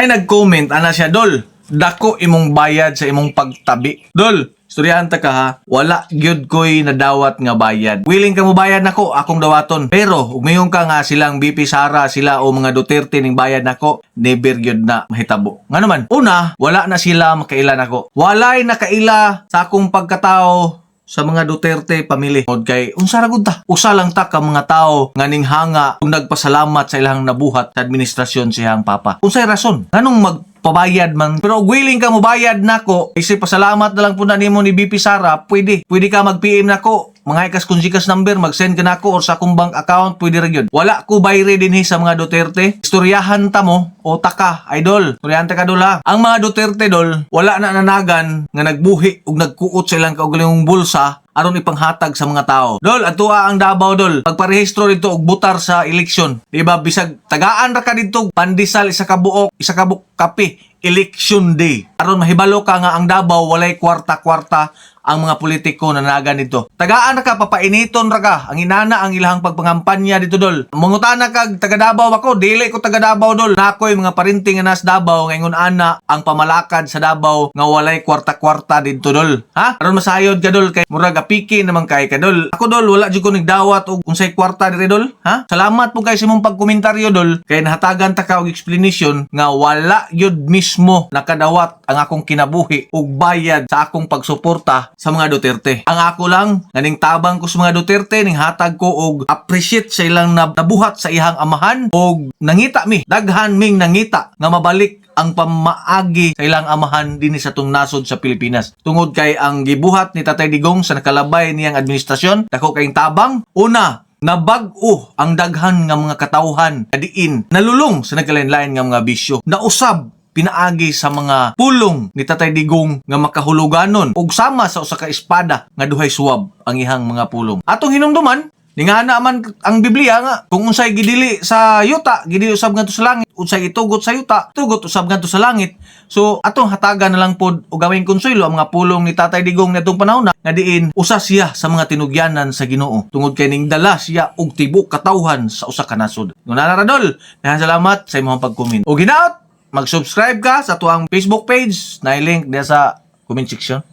May nag-comment ana siya, Dol, dako imong bayad sa imong pagtabi. Dol, istoryahan ta ka ha, wala gyud ko'y nadawat nga bayad. Willing ka mo bayad nako, akong dawaton. Pero umayon ka nga silang BP Sara, sila o mga Duterte ning bayad nako, never gyud na mahitabo. Nga naman, una, wala na sila makaila nako. Walay nakaila sa akong pagkatao sa mga Duterte pamili. Od kay unsa ra gud ta? Usa lang ta ka mga tao nga ning hanga kung nagpasalamat sa ilang nabuhat sa administrasyon siyang papa. Unsay rason? Nganong magpabayad man? Pero willing ka mo bayad nako, isip pasalamat na lang po na nimo ni BP Sara, pwede ka mag-PM nako. Mga ikas kung Gcash number, mag-send ka na ako or sa akong bank account, pwede rin yun. Wala ko bayre din sa mga Duterte. Istoryahan ta mo, o taka, idol. Istoryahan ta ka, Dol, ha. Ang mga Duterte, Dol, wala na nanagan nga nagbuhi o nagkuot sa ilang kaugalingong bulsa aron ipanghatag sa mga tao. Dol, atua ang Davao, Dol. Pagparehistro dito og butar sa eleksyon. Diba, bisag tagaan ra ka dito, pandisal, isa ka buok kape, election day. Aron mahibalo ka nga ang Davao, walay kwarta-kwarta ang mga politiko na nanagan dito. Tagaan ra ka, papainiton ra ka. Ang inana ang ilahang pagpangampanya dito, Dol. Mangutana kag taga Davao ako, dili ko taga Davao, Dol. Nakoy mga parinting nga nas Davao, ngayon ana ang pamalakad sa Davao nga walay kwarta-kwarta dito, Dol. Ha? Aron masayod ka, Dol, kay murag apiki naman kay ka, Dol. Ako, Dol, wala jud ko nigdawat og unsay kwarta diri, Dol. Ha? Salamat po kay sa imong pagkomentaryo, Dol. Kay nahatagan ta ka og explanation nga wala yun mismo nakadawat ang akong kinabuhi og bayad sa akong pagsuporta sa mga Duterte. Ang ako lang, naning tabang ko sa mga Duterte, ning hatag ko og appreciate sa ilang nabuhat sa ihang amahan og nangita mi, daghan ming nangita nga mabalik ang pamaagi sa ilang amahan din sa tung nasod sa Pilipinas. Tungod kay ang gibuhat ni Tatay Digong sa nakalabay niyang administrasyon, dako kayong tabang. Una, nabag-o ang daghan nga mga katawhan adiin, nalulong sa nagkalain-lain nga mga bisyo, nausab pinaagi sa mga pulong ni Tatay Digong nga makahuluganon ug sama sa usa ka espada nga duhay suwab ang ihang mga pulong. Atong hinumduman, ningana man ang Biblia nga kung unsay gidili sa yuta, gidili usab ngadto sa langit, unsay itugot sa yuta, tugot usab ngadto sa langit. So atong hatagan na lang pod og gawing konsuelo ang mga pulong ni Tatay Digong nitong panahon nga diin usa siya sa mga tinugyanan sa Ginoo tungod kay ning dala siya og tibok katawhan sa usa ka nasod. Ngunana ra, Dol, daghang salamat sa imong pag-comment. Og hinaot, mag-subscribe ka sa tuang Facebook page na i-link diya sa comment section.